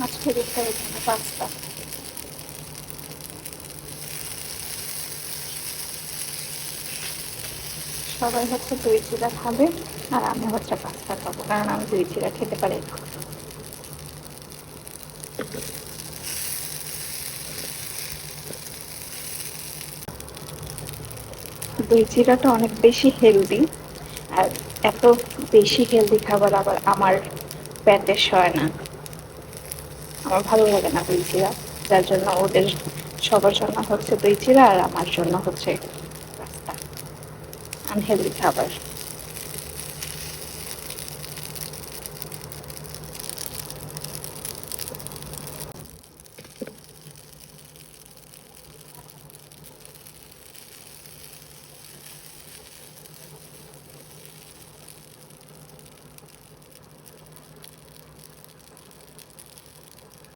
আজকে দেখতে এখানে পাস্তা। সবাই হচ্ছে দই চিড়া খাবে আর আমি হচ্ছে পাস্তা খাবো, কারণ আমি দই চিড়া খেতে পারি না। দই চিড়াটা অনেক বেশি হেলদি, আর এত বেশি হেলদি খাবার আবার আমার পেটে সয় না, আমার ভালো লাগে না দই চিড়া। যার জন্য ওদের সবার জন্য হচ্ছে দই চিড়া আর আমার জন্য হচ্ছে পাস্তা, আনহেলদি খাবার।